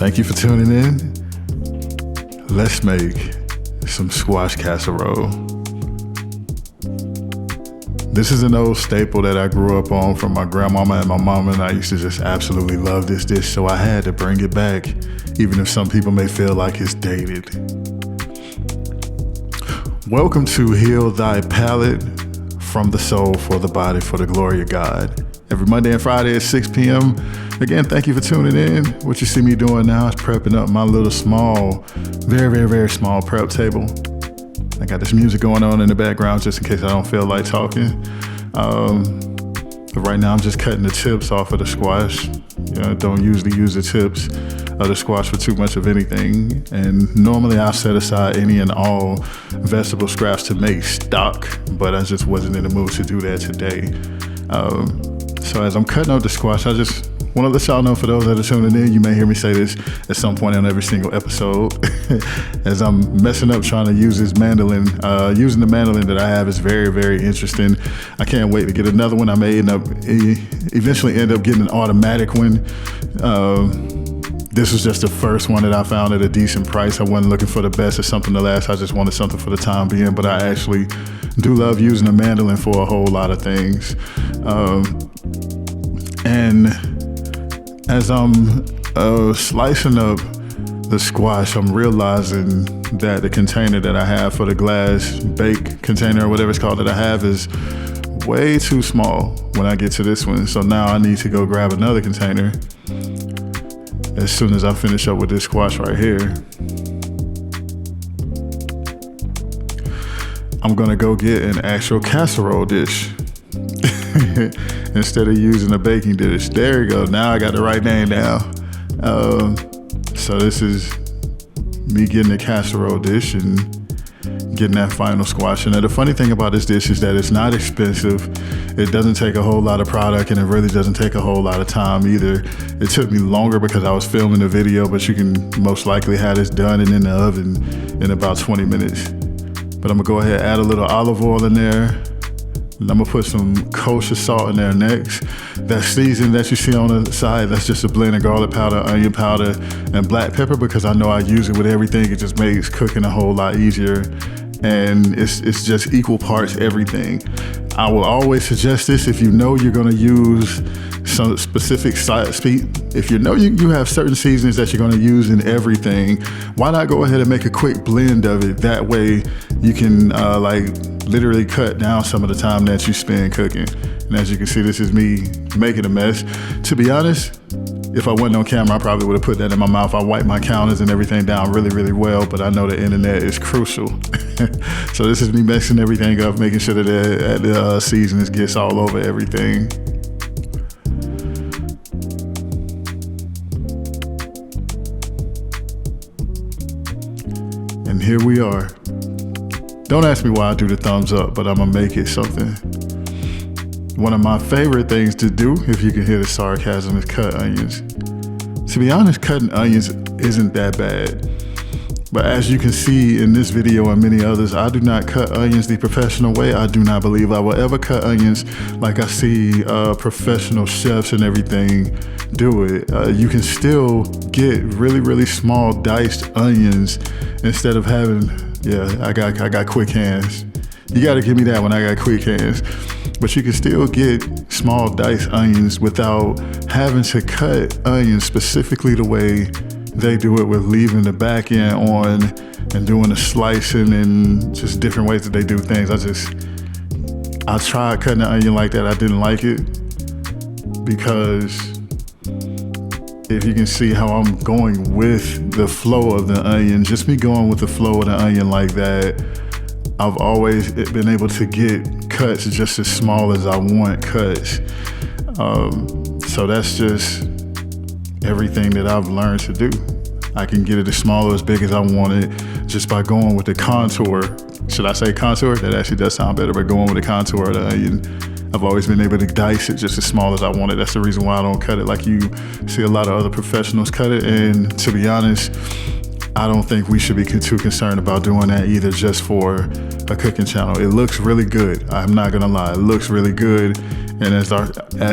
Thank you for tuning in. Let's make some squash casserole. This is an old staple that I grew up on from my grandmama and my mama, and I used to just absolutely love this dish, so I had to bring it back, even if some people may feel like it's dated. Welcome to Heal Thy Palate, from the soul, for the body, for the glory of God. Every Monday and Friday at 6 p.m. Again, thank you for tuning in. What you see me doing now is prepping up my little small, very small prep table. I got this music going on in the background just in case I don't feel like talking. But right now I'm just cutting the tips off of the squash. Don't usually use the tips of the squash for too much of anything. And normally I set aside any and all vegetable scraps to make stock, but I just wasn't in the mood to do that today. So as I'm cutting up the squash, I just want to let y'all know, for those that are tuning in, you may hear me say this at some point on every single episode. As I'm messing up trying to use this mandolin, using the mandolin that I have is very interesting. I can't wait to get another one. I may eventually end up getting an automatic one. This was just the first one that I found at a decent price. I wasn't looking for the best or something to last. I just wanted something for the time being, but I actually do love using a mandolin for a whole lot of things. And as I'm slicing up the squash, I'm realizing that the container that I have for the glass bake container or whatever it's called that I have is way too small when I get to this one. So now I need to go grab another container as soon as I finish up with this squash right here. I'm gonna go get an actual casserole dish instead of using a baking dish. There you go. Now I got the right name down. So this is me getting a casserole dish and getting that final squash. And the funny thing about this dish is that it's not expensive. It doesn't take a whole lot of product, and it really doesn't take a whole lot of time either. It took me longer because I was filming the video, but you can most likely have this done and in the oven in about 20 minutes. But I'm gonna go ahead and add a little olive oil in there. And I'm gonna put some kosher salt in there next. That season that you see on the side, that's just a blend of garlic powder, onion powder, and black pepper, because I know I use it with everything. It just makes cooking a whole lot easier. And it's just equal parts everything. I will always suggest this if you know you're gonna use some specific if you know you have certain seasonings that you're gonna use in everything, why not go ahead and make a quick blend of it? That way you can literally cut down some of the time that you spend cooking. And as you can see, this is me making a mess. To be honest, if I wasn't on camera, I probably would have put that in my mouth. I wipe my counters and everything down really well, but I know the internet is crucial. So this is me mixing everything up, making sure that the seasonings gets all over everything. And here we are. Don't ask me why I do the thumbs up, but I'm gonna make it something. One of my favorite things to do, if you can hear the sarcasm, is cut onions. To be honest, cutting onions isn't that bad. But as you can see in this video and many others, I do not cut onions the professional way. I do not believe I will ever cut onions like I see professional chefs and everything do it. You can still get really small diced onions instead of having, I got quick hands. You gotta give me that when I got quick hands. But you can still get small diced onions without having to cut onions specifically the way they do it, with leaving the back end on and doing the slicing and just different ways that they do things. I tried cutting an onion like that. I didn't like it, because if you can see how I'm going with the flow of the onion, just me going with the flow of the onion like that, I've always been able to get cuts just as small as I want cuts. So that's just everything that I've learned to do. I can get it as small or as big as I want it just by going with the contour. Should I say contour? That actually does sound better, but going with the contour of the onion. I've always been able to dice it just as small as I want it. That's the reason why I don't cut it like you see a lot of other professionals cut it. And to be honest, I don't think we should be too concerned about doing that either, just for a cooking channel. It looks really good. I'm not gonna lie, it looks really good. And as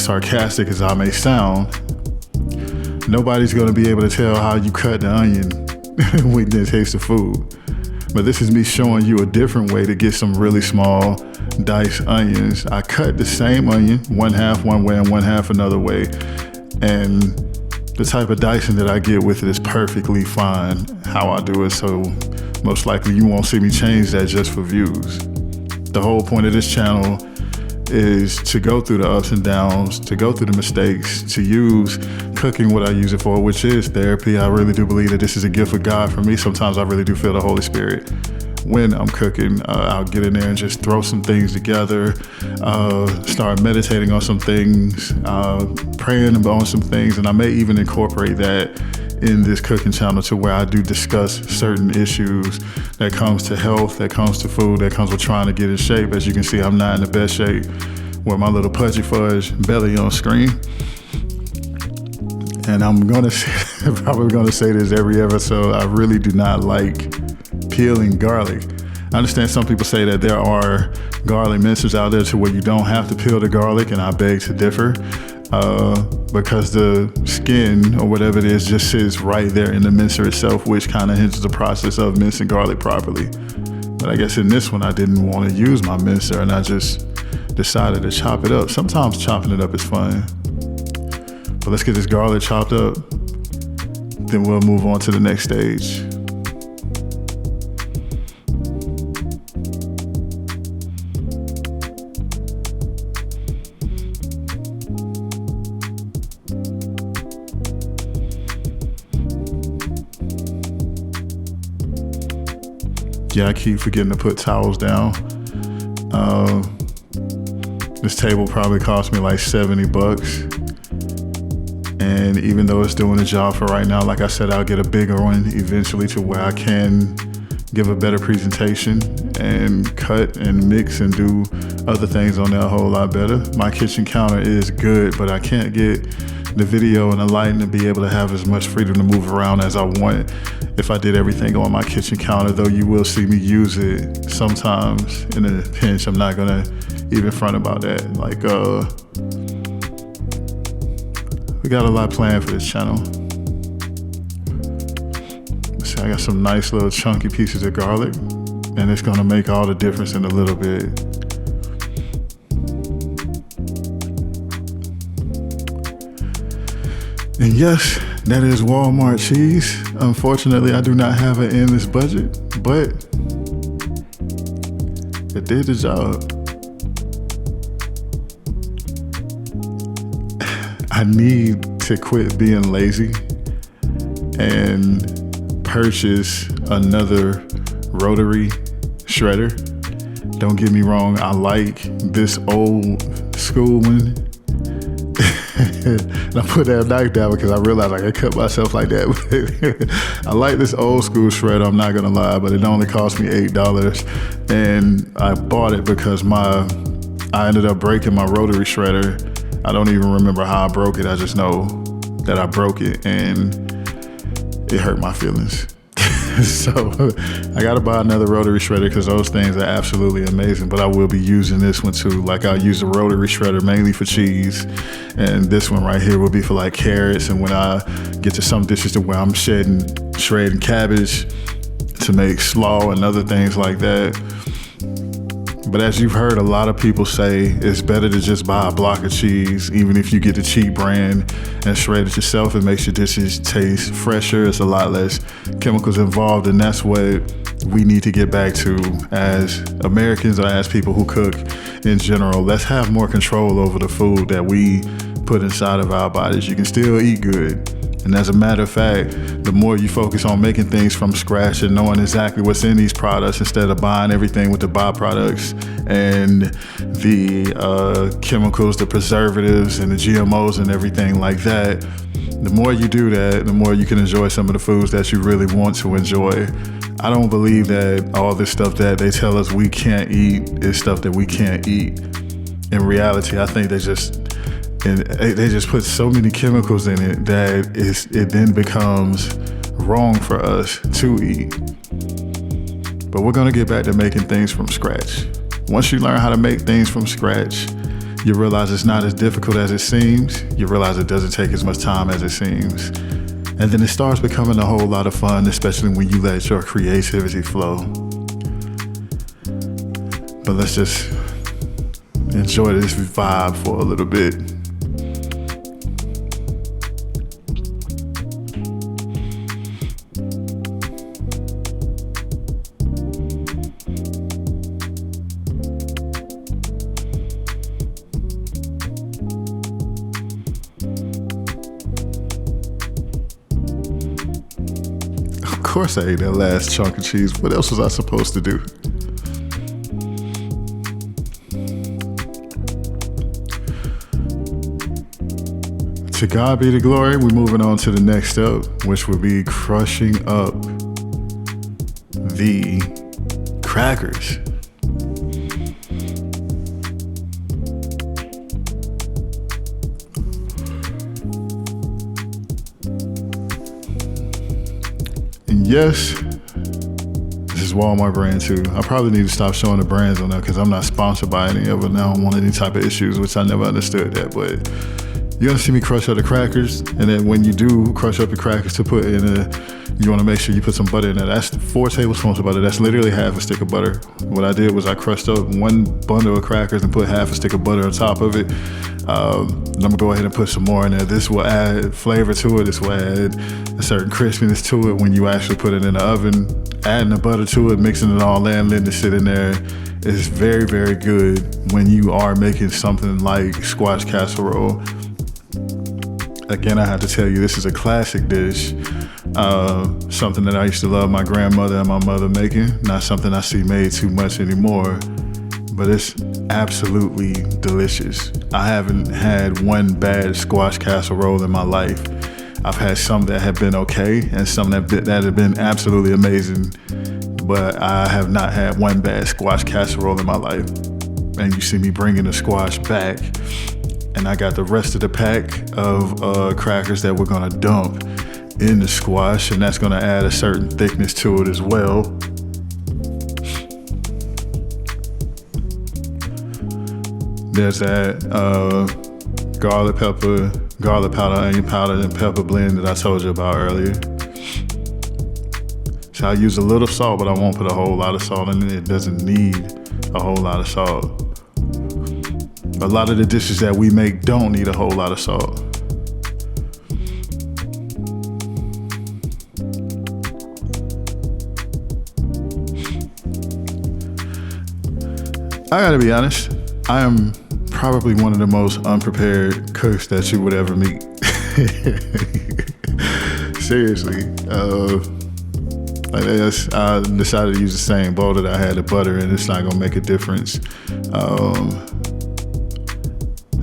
sarcastic as I may sound, Nobody's gonna be able to tell how you cut the onion when you taste the food. But this is me showing you a different way to get some really small diced onions. I cut the same onion, one half one way and one half another way. And the type of dicing that I get with it is perfectly fine how I do it. So most likely you won't see me change that just for views. The whole point of this channel is to go through the ups and downs, to go through the mistakes, to use cooking what I use it for, which is therapy. I really do believe that this is a gift of God for me. Sometimes I really do feel the Holy Spirit when I'm cooking. I'll get in there and just throw some things together, start meditating on some things, praying on some things, and I may even incorporate that in this cooking channel to where I do discuss certain issues that comes to health, that comes to food, that comes with trying to get in shape. As you can see, I'm not in the best shape with my little pudgy fudge belly on screen. And I'm probably gonna say this every episode, I really do not like peeling garlic. I understand some people say that there are garlic mincers out there to where you don't have to peel the garlic, and I beg to differ. Because the skin or whatever it is just sits right there in the mincer itself, which kind of hinders the process of mincing garlic properly. But I guess in this one, I didn't want to use my mincer and I just decided to chop it up. Sometimes chopping it up is fun. But let's get this garlic chopped up, then we'll move on to the next stage. Yeah, I keep forgetting to put towels down. This table probably cost me like $70. And even though it's doing the job for right now, like I said, I'll get a bigger one eventually to where I can give a better presentation and cut and mix and do other things on there a whole lot better. My kitchen counter is good, but I can't get the video and the lighting to be able to have as much freedom to move around as I want if I did everything on my kitchen counter, though you will see me use it sometimes in a pinch. I'm not gonna even front about that. Like, we got a lot planned for this channel. See, I got some nice little chunky pieces of garlic, and it's gonna make all the difference in a little bit. And yes, that is Walmart cheese. Unfortunately, I do not have an endless budget, but it did the job. I need to quit being lazy and purchase another rotary shredder. Don't get me wrong, I like this old school one. And I put that knife down because I realized I could cut myself like that. I like this old school shredder, I'm not gonna lie, but it only cost me $8. And I bought it because I ended up breaking my rotary shredder. I don't even remember how I broke it. I just know that I broke it and it hurt my feelings. So I gotta buy another rotary shredder because those things are absolutely amazing, but I will be using this one too. Like, I'll use the rotary shredder mainly for cheese, and this one right here will be for like carrots, and when I get to some dishes to where I'm shredding cabbage to make slaw and other things like that. But as you've heard a lot of people say, it's better to just buy a block of cheese, even if you get the cheap brand and shred it yourself. It makes your dishes taste fresher. It's a lot less chemicals involved, and that's what we need to get back to as Americans or as people who cook in general. Let's have more control over the food that we put inside of our bodies. You can still eat good. And as a matter of fact, the more you focus on making things from scratch and knowing exactly what's in these products instead of buying everything with the byproducts and the chemicals, the preservatives and the GMOs and everything like that, the more you do that, the more you can enjoy some of the foods that you really want to enjoy. I don't believe that all this stuff that they tell us we can't eat is stuff that we can't eat. In reality, I think they just put so many chemicals in it that it then becomes wrong for us to eat. But we're gonna get back to making things from scratch. Once you learn how to make things from scratch, You realize it's not as difficult as it seems. You realize it doesn't take as much time as it seems. And then it starts becoming a whole lot of fun, especially when you let your creativity flow. But let's just enjoy this vibe for a little bit. Of course I ate that last chunk of cheese. What else was I supposed to do? To God be the glory. We're moving on to the next step, which would be crushing up the crackers. And yes, this is Walmart brand too. I probably need to stop showing the brands on there because I'm not sponsored by any of them. I don't want any type of issues, which I never understood that, but you're gonna see me crush up the crackers, and then when you do crush up the crackers to put in you wanna make sure you put some butter in there. That's 4 tablespoons of butter. That's literally half a stick of butter. What I did was I crushed up 1 bundle of crackers and put half a stick of butter on top of it. I'm gonna go ahead and put some more in there. This will add flavor to it. This will add a certain crispiness to it when you actually put it in the oven. Adding the butter to it, mixing it all in, letting it sit in there is very, very good when you are making something like squash casserole. Again, I have to tell you, this is a classic dish. Something that I used to love my grandmother and my mother making. Not something I see made too much anymore, but it's absolutely delicious. I haven't had one bad squash casserole in my life. I've had some that have been okay and some that have been absolutely amazing, but I have not had one bad squash casserole in my life. And you see me bringing the squash back. And I got the rest of the pack of crackers that we're gonna dump in the squash, and that's gonna add a certain thickness to it as well. There's that garlic powder, onion powder, and pepper blend that I told you about earlier. So I use a little salt, but I won't put a whole lot of salt in it. It doesn't need a whole lot of salt. A lot of the dishes that we make don't need a whole lot of salt. I gotta be honest, I am probably one of the most unprepared cooks that you would ever meet. Seriously. I decided to use the same bowl that I had the butter in. It's not gonna make a difference.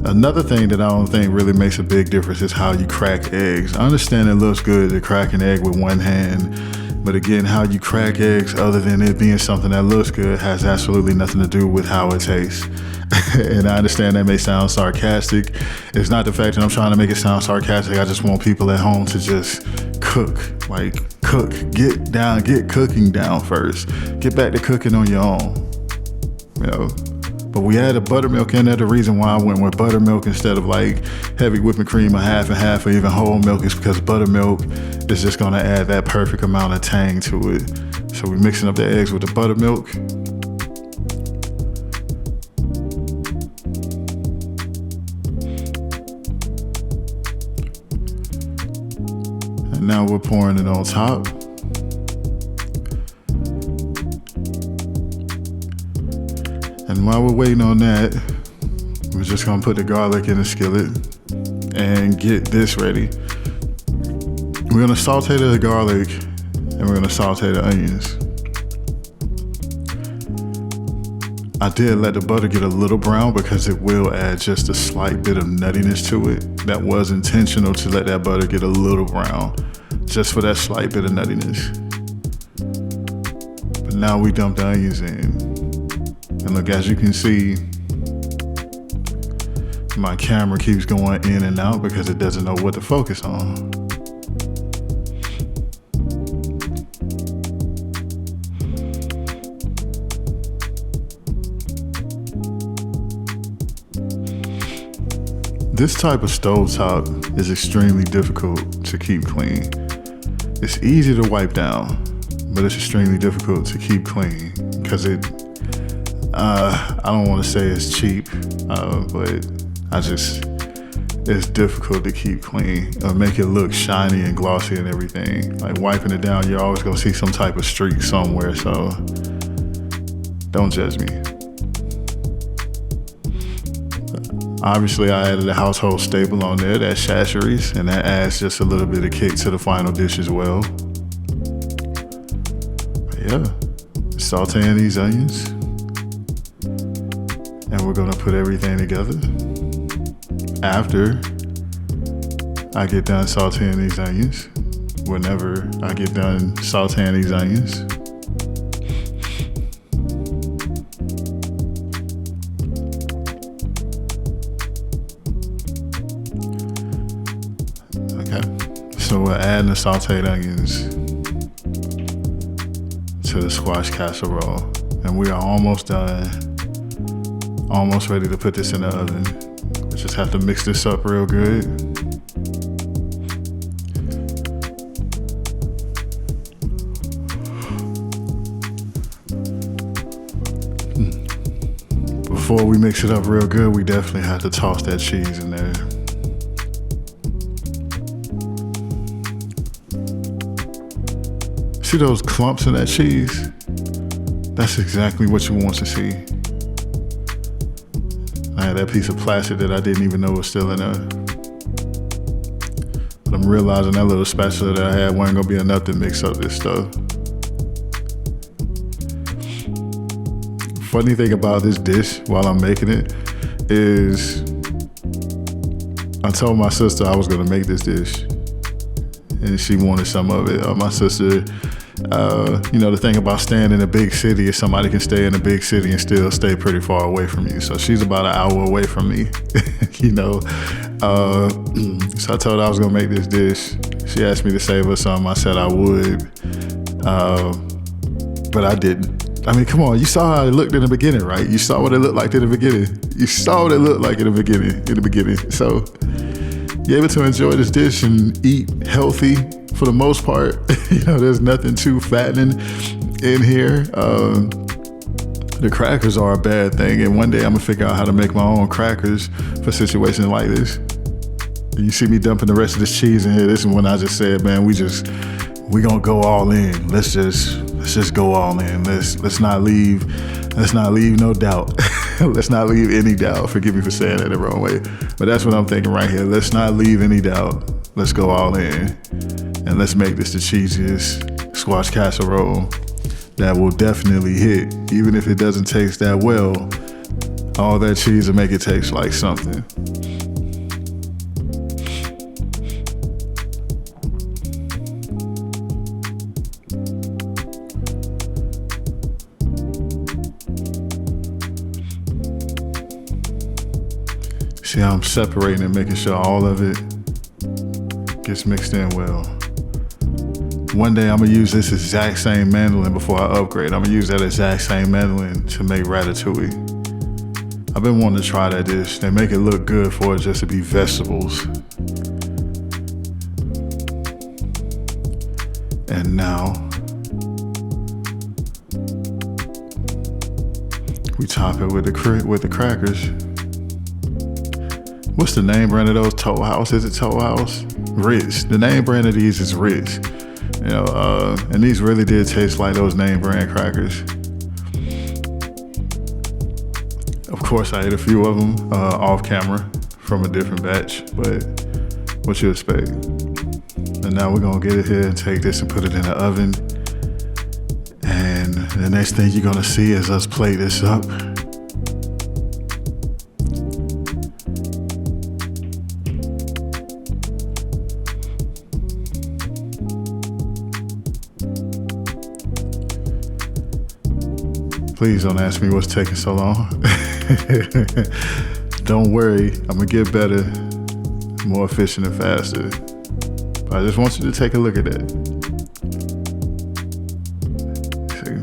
Another thing that I don't think really makes a big difference is how you crack eggs. I understand it looks good to crack an egg with one hand, but again, how you crack eggs, other than it being something that looks good, has absolutely nothing to do with how it tastes. And I understand that may sound sarcastic. It's not the fact that I'm trying to make it sound sarcastic. I just want people at home to just cook. Get cooking down first. Get back to cooking on your own, you know. But we added buttermilk in there. The reason why I went with buttermilk instead of like heavy whipping cream or half and half or even whole milk is because buttermilk is just gonna add that perfect amount of tang to it. So we're mixing up the eggs with the buttermilk. And now we're pouring it on top. And while we're waiting on that, we're just gonna put the garlic in the skillet and get this ready. We're gonna saute the garlic and we're gonna saute the onions. I did let the butter get a little brown because it will add just a slight bit of nuttiness to it. That was intentional to let that butter get a little brown, just for that slight bit of nuttiness. But now we dump the onions in. And look, as you can see, my camera keeps going in and out because it doesn't know what to focus on. This type of stovetop is extremely difficult to keep clean. It's easy to wipe down, but it's extremely difficult to keep clean because I don't want to say it's cheap, but it's difficult to keep clean or make it look shiny and glossy and everything. Like wiping it down, you're always gonna see some type of streak somewhere, so don't judge me. Obviously, I added a household staple on there, that's Casserole, and that adds just a little bit of kick to the final dish as well. But yeah, sauteing these onions, and we're gonna put everything together. After I get done sauteing these onions, whenever I get done sauteing these onions, so we're adding the sauteed onions to the squash casserole, and we are almost done, almost ready to put this in the oven. We just have to mix this up real good. Before we mix it up real good, we definitely have to toss that cheese in there. See those clumps in that cheese? That's exactly what you want to see. I had that piece of plastic that I didn't even know was still in there. But I'm realizing that little spatula that I had wasn't gonna be enough to mix up this stuff. Funny thing about this dish while I'm making it is I told my sister I was gonna make this dish and she wanted some of it. My sister, the thing about staying in a big city is somebody can stay in a big city and still stay pretty far away from you. So she's about an hour away from me, So I told her I was gonna make this dish. She asked me to save her some. I said I would, but I didn't. I mean, come on, you saw how it looked in the beginning, right? You saw what it looked like in the beginning. You saw what it looked like in the beginning. So you're able to enjoy this dish and eat healthy for the most part. There's nothing too fattening in here. The crackers are a bad thing, and one day I'm gonna figure out how to make my own crackers for situations like this. And you see me dumping the rest of this cheese in here. This is when I just said, man, we gonna go all in. Let's just go all in. Let's not leave no doubt. Let's not leave any doubt. Forgive me for saying that the wrong way, but that's what I'm thinking right here. Let's not leave any doubt. Let's go all in, and let's make this the cheesiest squash casserole that will definitely hit. Even if it doesn't taste that well, all that cheese will make it taste like something. See how I'm separating and making sure all of it gets mixed in well. One day I'm gonna use this exact same mandolin before I upgrade. I'm gonna use that exact same mandolin to make ratatouille. I've been wanting to try that dish. They make it look good for it just to be vegetables. And now we top it with the crackers. What's the name brand of those? Toll House? Is it Toll House? Ritz. The name brand of these is Ritz. And these really did taste like those name brand crackers. Of course, I ate a few of them off camera from a different batch, but what you expect? And now we're gonna get it here and take this and put it in the oven. And the next thing you're gonna see is us plate this up. Please don't ask me what's taking so long. Don't worry, I'm gonna get better, more efficient and faster. But I just want you to take a look at that. See?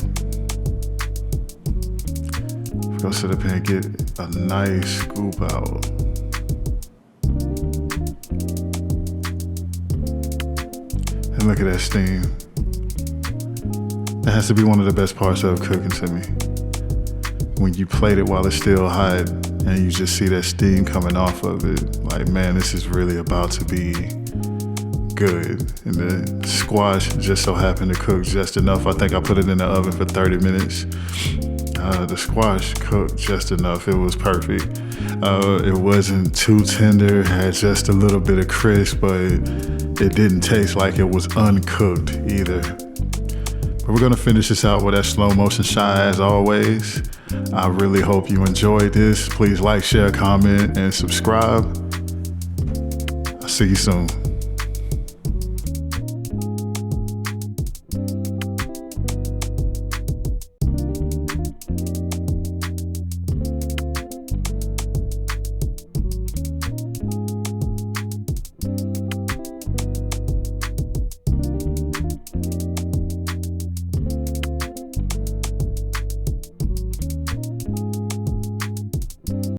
Go sit up here and get a nice scoop out. And look at that steam. That has to be one of the best parts of cooking to me. When you plate it while it's still hot and you just see that steam coming off of it. Like, man, this is really about to be good. And the squash just so happened to cook just enough. I think I put it in the oven for 30 minutes. The squash cooked just enough. It was perfect. It wasn't too tender, had just a little bit of crisp, but it didn't taste like it was uncooked either. But we're gonna finish this out with that slow motion shot as always. I really hope you enjoyed this. Please like, share, comment, and subscribe. I'll see you soon.